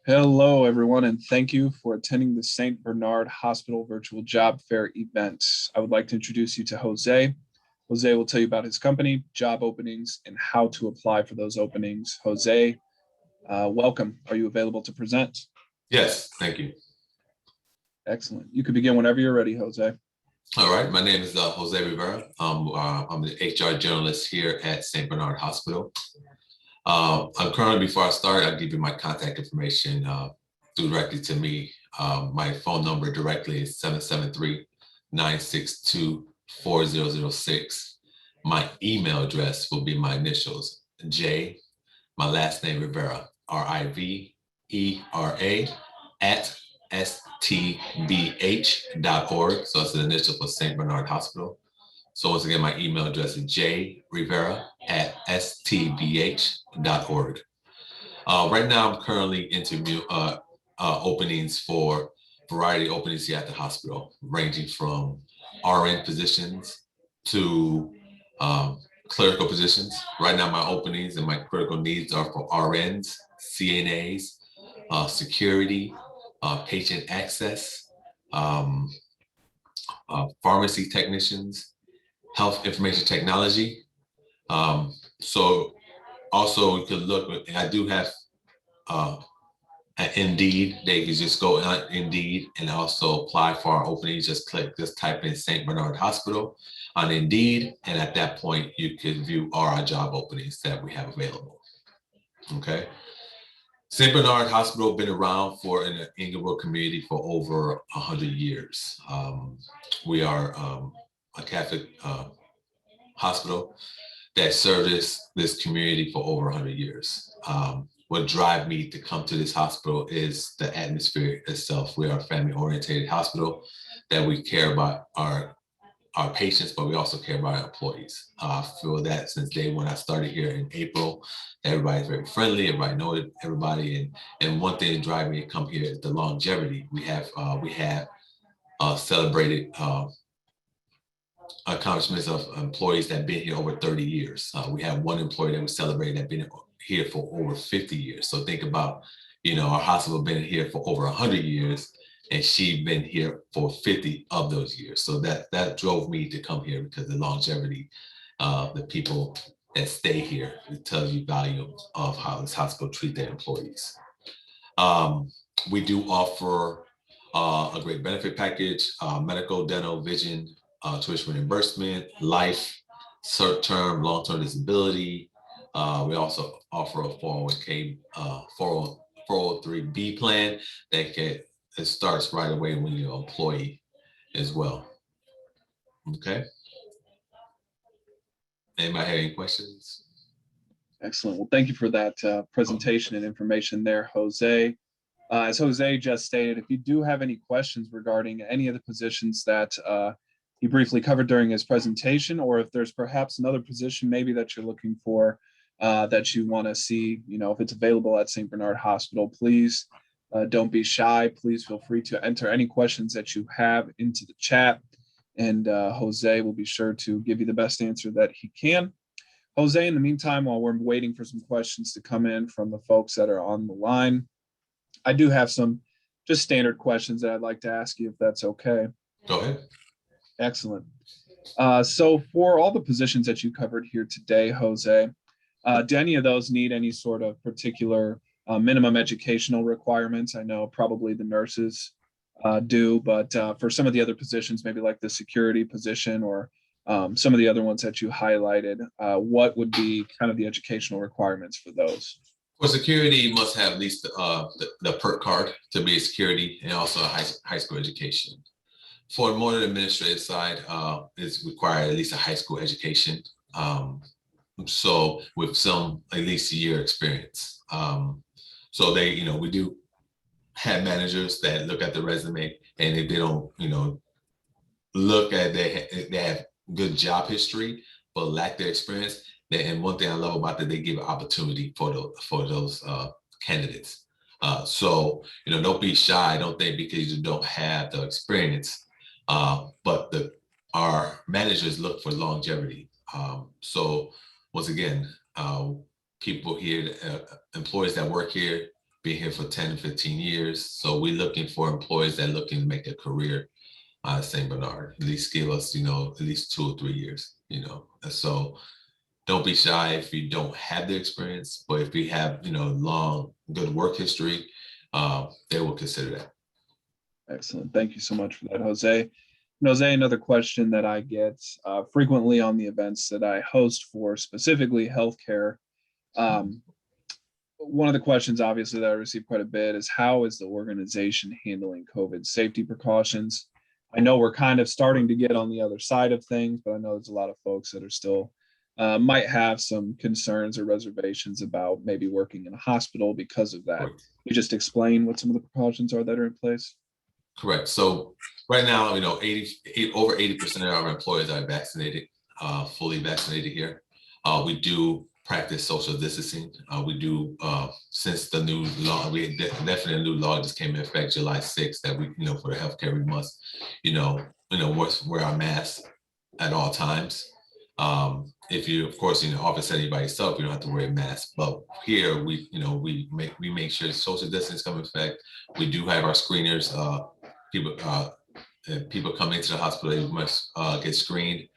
Hello, everyone, and thank you for attending the St. Bernard Hospital Virtual Job Fair event. I would like to introduce you to Jose. Jose will tell you about his company, job openings, and how to apply for those openings. Jose, welcome. Are you available to present? Yes, thank you. Excellent. You can begin whenever you're ready, Jose. All right, my name is Jose Rivera. I'm the HR journalist here at St. Bernard Hospital. I'm currently, before I start, I'll give you my contact information directly to me. My phone number directly is 773-962-4006. My email address will be my initials, J, my last name Rivera, Rivera, at stbh.org. So it's the initial for St. Bernard Hospital. So once again, my email address is jrivera at stbh.org. Right now, I'm currently interviewing openings for variety openings here at the hospital, ranging from RN positions to clerical positions. Right now, my openings and my critical needs are for RNs, CNAs, security, patient access, um, pharmacy technicians, health information technology. So also you could look, I do have uh, at Indeed. They can just go on Indeed and also apply for our openings. Just type in St. Bernard Hospital on Indeed. And at that point, you can view all our job openings that we have available. Okay. St. Bernard Hospital been around for in the Inglewood community for over 100 years. We are a Catholic hospital that served this community for over 100 years. What drive me to come to this hospital is the atmosphere itself. We are a family-oriented hospital that we care about our patients, but we also care about our employees. I feel that since day one, I started here in April, everybody's very friendly, everybody knows everybody. And one thing that drives me to come here is the longevity. We have celebrated accomplishments of employees that have been here over 30 years. We have one employee that we celebrated that been here for over 50 years. So think about, our hospital been here for over 100 years, and she's been here for 50 of those years. So that drove me to come here, because the longevity of the people that stay here, it tells you value of how this hospital treats their employees. We do offer a great benefit package, medical, dental, vision, tuition reimbursement, life, short-term, long-term disability. We also offer a 401k, 403b plan it starts right away when you're an employee as well. Okay. Anybody have any questions? Excellent. Well, thank you for that presentation and information there, Jose. As Jose just stated, if you do have any questions regarding any of the positions that he briefly covered during his presentation, or if there's perhaps another position maybe that you're looking for that you want to see, if it's available at St. Bernard Hospital, please don't be shy. Please feel free to enter any questions that you have into the chat, and Jose will be sure to give you the best answer that he can. Jose, in the meantime, while we're waiting for some questions to come in from the folks that are on the line, I do have some just standard questions that I'd like to ask you, if that's okay. Go ahead. Excellent. So for all the positions that you covered here today, Jose, do any of those need any sort of particular minimum educational requirements? I know probably the nurses do, but for some of the other positions, maybe like the security position or some of the other ones that you highlighted, what would be kind of the educational requirements for those? For security, you must have at least the PERT card to be a security, and also a high school education. For more the administrative side, it's required at least a high school education. So with some at least a year experience. So we do have managers that look at the resume, and if they don't, look at they have good job history but lack their experience. And one thing I love about that, they give an opportunity for those candidates. So don't be shy. Don't think because you don't have the experience, but our managers look for longevity. So once again, people here, employees that work here, been here for 10, 15 years. So we're looking for employees that are looking to make a career out of St. Bernard, at least give us, at least 2 or 3 years, And so don't be shy if you don't have the experience, but if you have, long, good work history, they will consider that. Excellent. Thank you so much for that, Jose. And Jose, another question that I get frequently on the events that I host for specifically healthcare. One of the questions, obviously, that I receive quite a bit is how is the organization handling COVID safety precautions? I know we're kind of starting to get on the other side of things, but I know there's a lot of folks that are still might have some concerns or reservations about maybe working in a hospital because of that. Correct. You just explain what some of the precautions are that are in place? Correct. So right now, over 80% of our employees are vaccinated, fully vaccinated here. We do practice social distancing. We do, since the new law, definitely a new law just came in effect July 6th that we, for the healthcare, we must, wear our masks at all times. If you, of course, in the office setting by yourself, you don't have to wear a mask. But here, we make sure social distance come in effect. We do have our screeners. People come into the hospital, they must get screened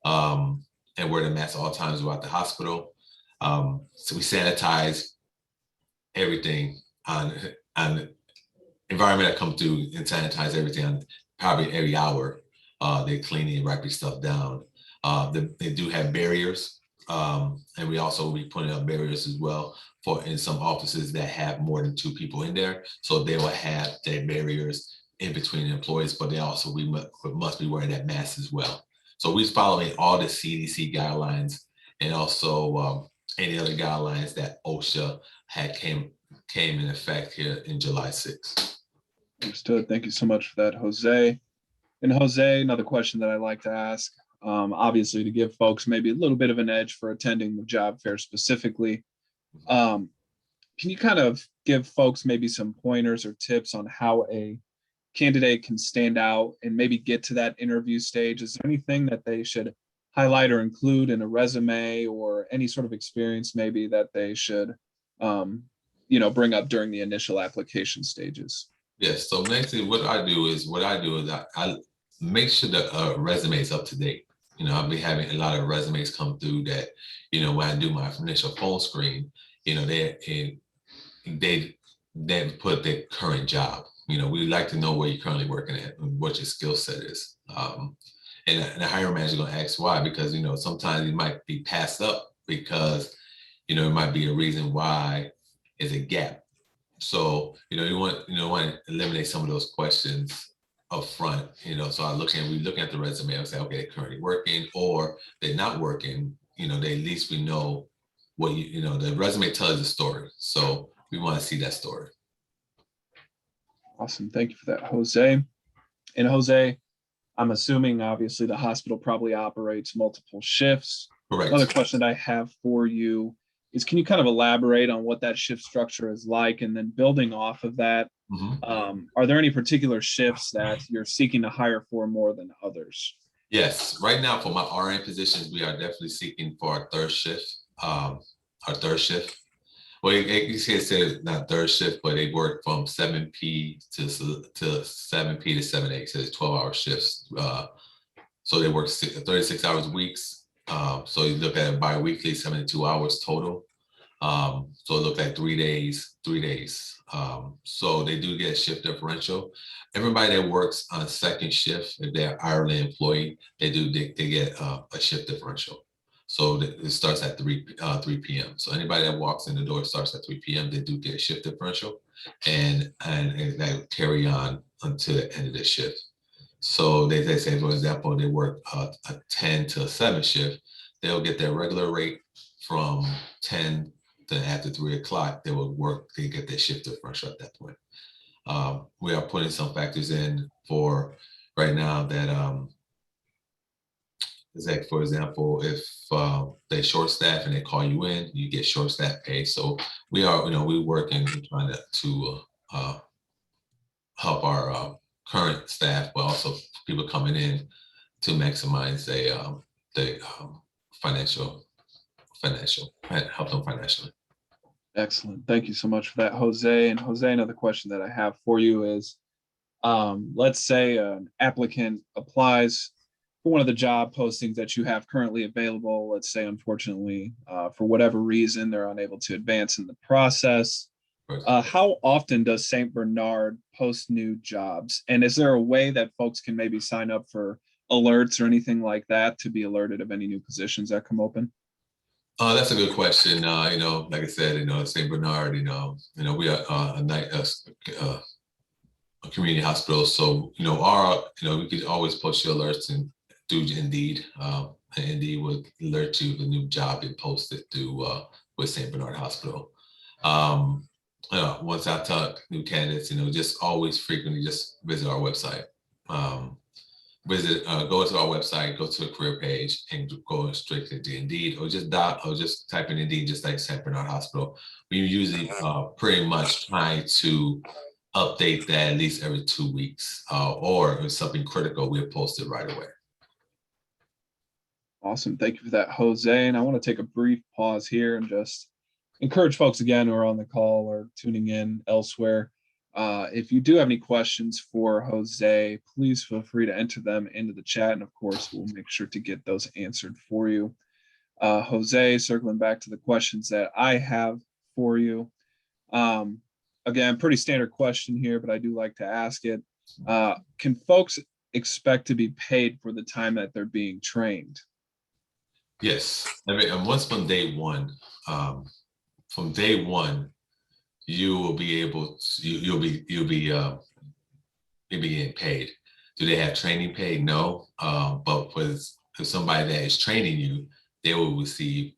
and wear the mask all times throughout the hospital. So we sanitize everything on the environment that come through and sanitize everything on probably every hour. They're cleaning and wiping stuff down. They do have barriers, and we also be putting up barriers as well for in some offices that have more than 2 people in there. So they will have their barriers in between the employees, but they also we must be wearing that mask as well. So we're following all the CDC guidelines and also any other guidelines that OSHA had came in effect here in July 6th. Understood. Thank you so much for that, Jose. And Jose, another question that I like to ask, obviously to give folks maybe a little bit of an edge for attending the job fair specifically. Can you kind of give folks maybe some pointers or tips on how a candidate can stand out and maybe get to that interview stage? Is there anything that they should highlight or include in a resume or any sort of experience maybe that they should, bring up during the initial application stages? Yes. So next thing, what I do is I make sure the resume is up to date. I'll be having a lot of resumes come through that, when I do my initial phone screen, they put their current job. We like to know where you're currently working at and what your skill set is. And the hiring manager is going to ask why, because, sometimes it might be passed up because, it might be a reason why is a gap. So, you want to eliminate some of those questions up front, so we look at the resume and say, okay, they're currently working or they're not working, they at least we know what the resume tells the story. So we want to see that story. Awesome. Thank you for that, Jose. And Jose, I'm assuming obviously the hospital probably operates multiple shifts. Correct. Another question I have for you is, can you kind of elaborate on what that shift structure is like? And then building off of that, are there any particular shifts that you're seeking to hire for more than others? Yes. Right now for my RN positions, we are definitely seeking for our third shift. Well, you can say not third shift, but they work from 7 p to 7 p to 7 a. So it's 12-hour shifts. So they work 36 hours weeks. So you look at it bi-weekly, 72 hours total. So it looked like 3 days. So they do get a shift differential. Everybody that works on second shift, if they're an hourly employee, they get a shift differential. So it starts at 3 p.m. So anybody that walks in the door starts at 3 p.m. They do get a shift differential, and that will carry on until the end of the shift. So they say, for example, they work a 10 to 7 shift, they'll get their regular rate from 10 to after 3 o'clock. They get their shift differential at that point. We are putting some factors in for right now that is like, for example, if they short staff and they call you in, you get short staff pay. So we are, we working trying to help our current staff, but also people coming in to maximize the financial, help them financially. Excellent. Thank you so much for that, Jose. And Jose, another question that I have for you is, let's say an applicant applies for one of the job postings that you have currently available. Let's say, unfortunately, for whatever reason, they're unable to advance in the process. Right. How often does St. Bernard post new jobs? And is there a way that folks can maybe sign up for alerts or anything like that to be alerted of any new positions that come open? That's a good question. Like I said, St. Bernard, we are a community hospital. So, we could always post your alerts and do Indeed. And Indeed will alert you of a new job being posted through with St. Bernard Hospital. Once I tell new candidates, just always frequently just visit our website. Go to our website, go to the career page, and go straight to Indeed, or just type in Indeed, just like St. Bernard Hospital. We usually pretty much try to update that at least every 2 weeks, or if something critical, we'll post it right away. Awesome. Thank you for that, Jose. And I want to take a brief pause here and just encourage folks again who are on the call or tuning in elsewhere. If you do have any questions for Jose, please feel free to enter them into the chat. And of course, we'll make sure to get those answered for you. Jose, circling back to the questions that I have for you. Again, pretty standard question here, but I do like to ask it. Can folks expect to be paid for the time that they're being trained? Yes. And once from day one, you will be able to, you'll be getting paid. Do they have training pay? No. But for somebody that is training you, they'll receive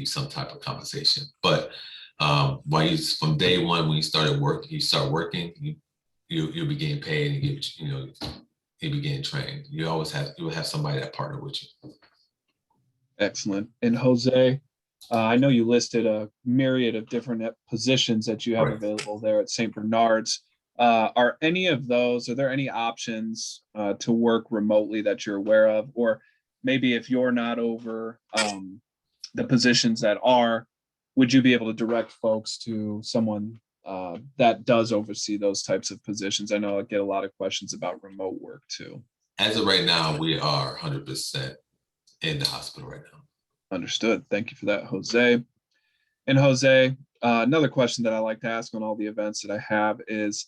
some type of compensation. But from day one, when you start working, you'll be getting paid, and you'll be getting trained. You will have somebody that partner with you. Excellent. And Jose, I know you listed a myriad of different positions that you have available there at St. Bernard's. Are there any options to work remotely that you're aware of? Or maybe if you're not over the positions that are, would you be able to direct folks to someone that does oversee those types of positions? I know I get a lot of questions about remote work too. As of right now, we are 100% in the hospital right now. Understood. Thank you for that, Jose. And Jose, another question that I like to ask on all the events that I have is,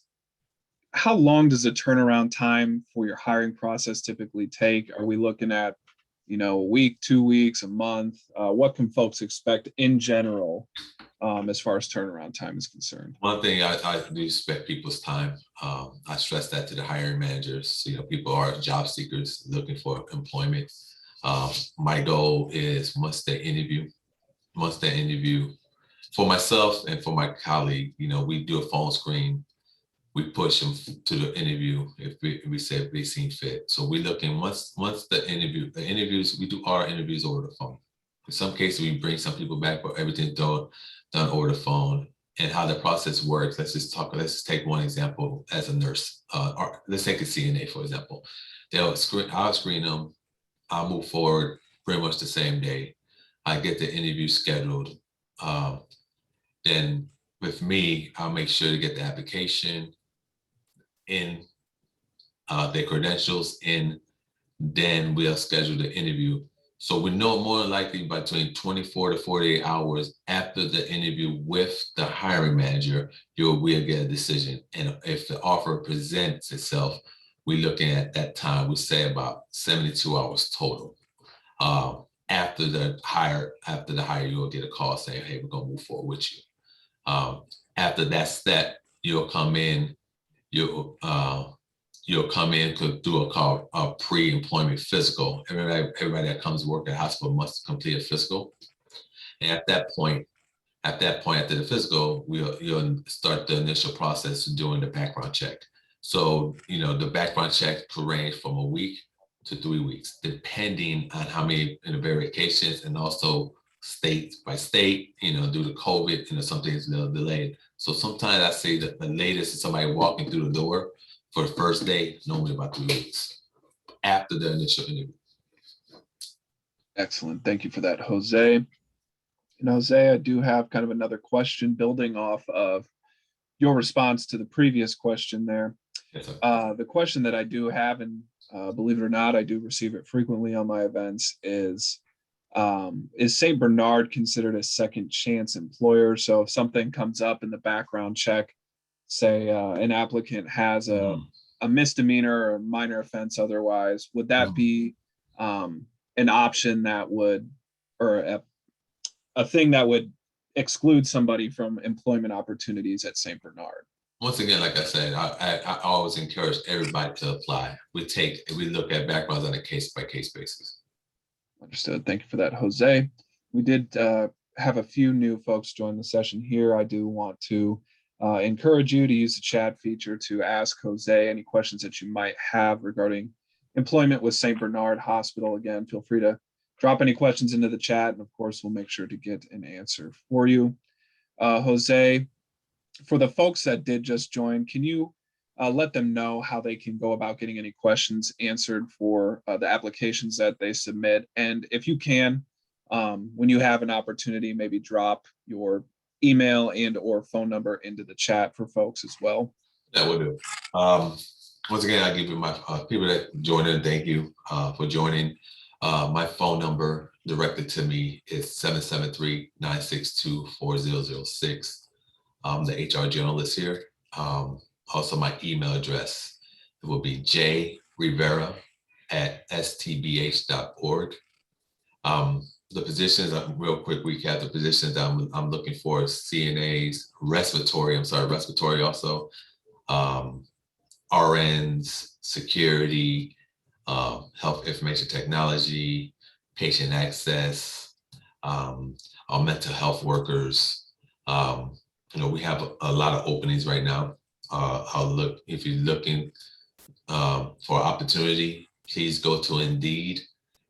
how long does the turnaround time for your hiring process typically take? Are we looking at, a week, 2 weeks, a month? What can folks expect in general as far as turnaround time is concerned? One thing I do respect people's time. I stress that to the hiring managers. People are job seekers looking for employment. My goal is once they interview for myself and for my colleague, we do a phone screen. We push them to the interview if we say they seem fit. So we're looking once the interviews, we do our interviews over the phone. In some cases, we bring some people back, but everything's done over the phone. And how the process works, let's just take one example as a nurse. Or let's take a CNA, for example. I'll screen them. I'll move forward pretty much the same day. I get the interview scheduled. Then with me, I'll make sure to get the application in, their credentials in, then we'll schedule the interview. So we know more likely between 24 to 48 hours after the interview with the hiring manager, we'll get a decision. And if the offer presents itself, we're looking at that time, we say about 72 hours total. After the hire, you'll get a call saying, hey, we're gonna move forward with you. After that step, you'll come in to do a pre-employment physical. Everybody that comes to work at the hospital must complete a physical. And at that point, after the physical, you'll start the initial process of doing the background check. So, the background check could range from a week to 3 weeks, depending on how many verifications, and also state by state, due to COVID, some things delayed. So sometimes I say that the latest is somebody walking through the door for the first day, normally about 3 weeks after the initial interview. Excellent. Thank you for that, Jose. And Jose, I do have kind of another question building off of your response to the previous question there. Yes, sir. The question that I do have, and believe it or not, I do receive it frequently on my events, is St. Bernard considered a second chance employer? So if something comes up in the background check, say an applicant has Mhm. a misdemeanor or minor offense otherwise, would that Mhm. be an option that would, or a thing that would exclude somebody from employment opportunities at St. Bernard? Once again, like I said, I always encourage everybody to apply. We look at backgrounds on a case by case basis. Understood. Thank you for that, Jose. We did have a few new folks join the session here. I do want to encourage you to use the chat feature to ask Jose any questions that you might have regarding employment with St. Bernard Hospital. Again, feel free to drop any questions into the chat, and of course, we'll make sure to get an answer for you. Jose, for the folks that did just join, can you let them know how they can go about getting any questions answered for the applications that they submit? And if you can, when you have an opportunity, maybe drop your email and or phone number into the chat for folks as well. That will do. Um, Once again, I give you my people that joined in. Thank you for joining. My phone number directed to me is 773-962-4006. I'm the HR generalist here. Also, my email address will be jrivera@stbh.org. The positions, real quick recap, the positions I'm looking for is CNAs, respiratory also, RNs, security, health information technology, patient access, our mental health workers. We have a lot of openings right now. If you're looking for opportunity, please go to Indeed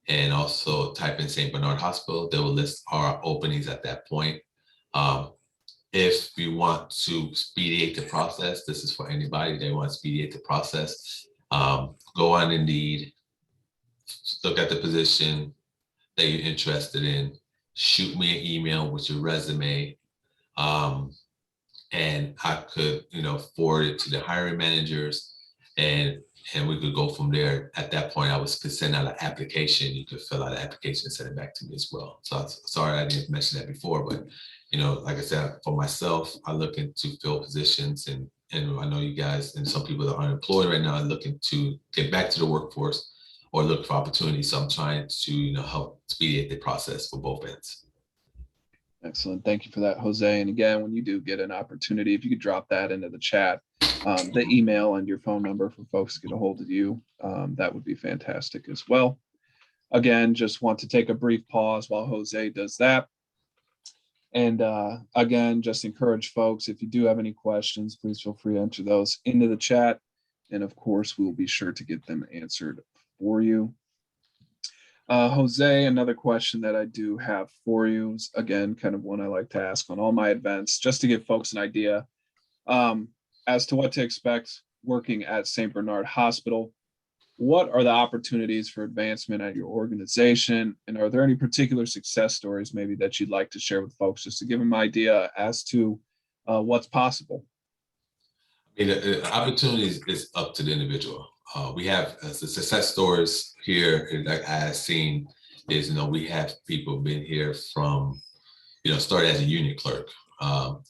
and also type in St. Bernard Hospital. They will list our openings at that point. If you want to expedite the process, this is for anybody that wants to expedite the process. Go on Indeed, look at the position that you're interested in, shoot me an email with your resume, and I could, forward it to the hiring managers, and we could go from there. At that point, could send out an application. You could fill out an application and send it back to me as well. So sorry I didn't mention that before, but like I said, for myself, I look into fill positions, and I know you guys and some people that are unemployed right now are looking to get back to the workforce or look for opportunities. So I'm trying to help expedite the process for both ends. Excellent. Thank you for that, Jose. And again, when you do get an opportunity, if you could drop that into the chat, the email and your phone number for folks to get a hold of you, that would be fantastic as well. Again, just want to take a brief pause while Jose does that. And again, just encourage folks, if you do have any questions, please feel free to enter those into the chat. And of course, we'll be sure to get them answered for you. Jose, another question that I do have for you is, again, kind of one I like to ask on all my events, just to give folks an idea as to what to expect working at St. Bernard Hospital. What are the opportunities for advancement at your organization? And are there any particular success stories maybe that you'd like to share with folks, just to give them an idea as to what's possible? The opportunities is up to the individual. We have the success stories here that I have seen is, we have people been here from, started as a unit clerk,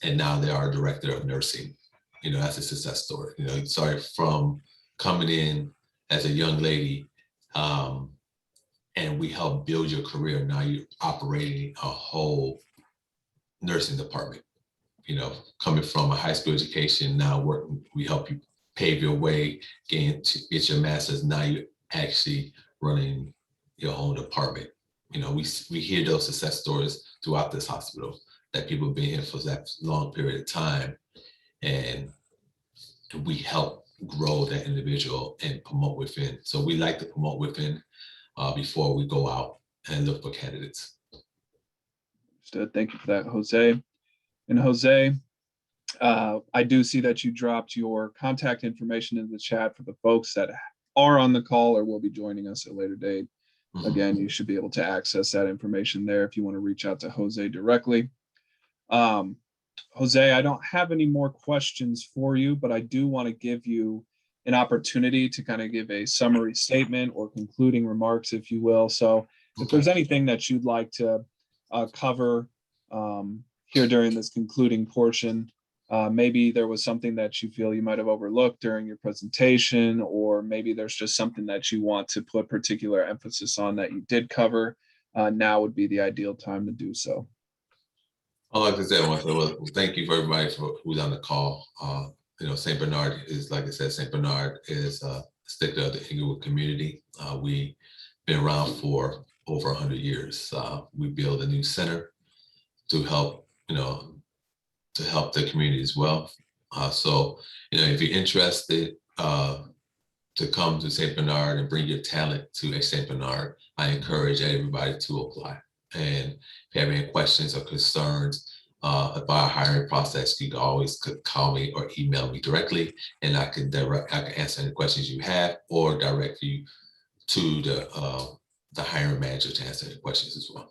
and now they are a director of nursing. That's a success story. Started from coming in as a young lady, and we help build your career. Now you're operating a whole nursing department. Coming from a high school education, now we help you pave your way, get your master's. Now you're actually running your own department. We hear those success stories throughout this hospital, that people have been here for that long period of time, and we help grow that individual and promote within. So we like to promote within before we go out and look for candidates. Understood. Thank you for that, Jose. And Jose, I do see that you dropped your contact information in the chat for the folks that are on the call or will be joining us at a later date. Again, you should be able to access that information there if you want to reach out to Jose directly. Jose, I don't have any more questions for you, but I do want to give you an opportunity to kind of give a summary statement or concluding remarks, if you will. So if there's anything that you'd like to cover here during this concluding portion, maybe there was something that you feel you might have overlooked during your presentation, or maybe there's just something that you want to put particular emphasis on that you did cover, now would be the ideal time to do so. I'd like to say, well, thank you for everybody who's on the call. St. Bernard is, like I said, St. Bernard is a stickler of the Inglewood community. We've been around for over 100 years. We built a new center to help, to help the community as well. So, if you're interested to come to St. Bernard and bring your talent to St. Bernard, I encourage everybody to apply. And if you have any questions or concerns about our hiring process, you can always call me or email me directly, and I can answer any questions you have, or direct you to the hiring manager to answer any questions as well.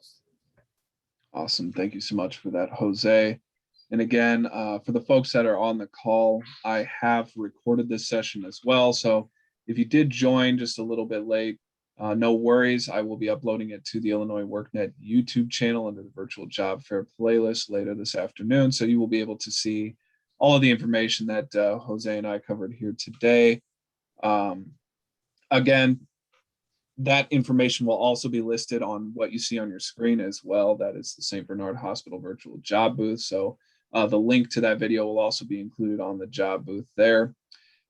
Awesome. Thank you so much for that, Jose. And again, for the folks that are on the call, I have recorded this session as well. So if you did join just a little bit late, no worries. I will be uploading it to the Illinois WorkNet YouTube channel under the Virtual Job Fair playlist later this afternoon. So you will be able to see all of the information that Jose and I covered here today. Again, that information will also be listed on what you see on your screen as well. That is the St. Bernard Hospital virtual job booth. So the link to that video will also be included on the job booth there.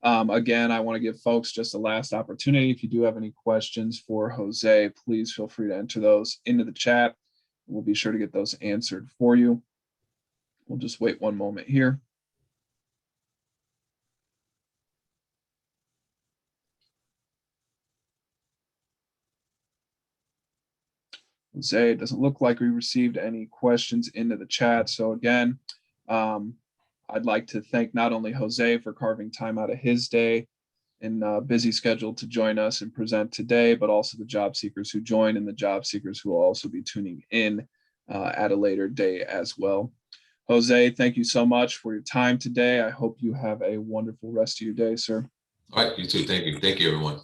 Again, I want to give folks just a last opportunity. If you do have any questions for Jose, please feel free to enter those into the chat. We'll be sure to get those answered for you. We'll just wait one moment here. Jose, it doesn't look like we received any questions into the chat. So again, I'd like to thank not only Jose for carving time out of his day and busy schedule to join us and present today, but also the job seekers who join and the job seekers who will also be tuning in at a later day as well. Jose, thank you so much for your time today. I hope you have a wonderful rest of your day, sir. All right, you too. Thank you. Thank you, everyone.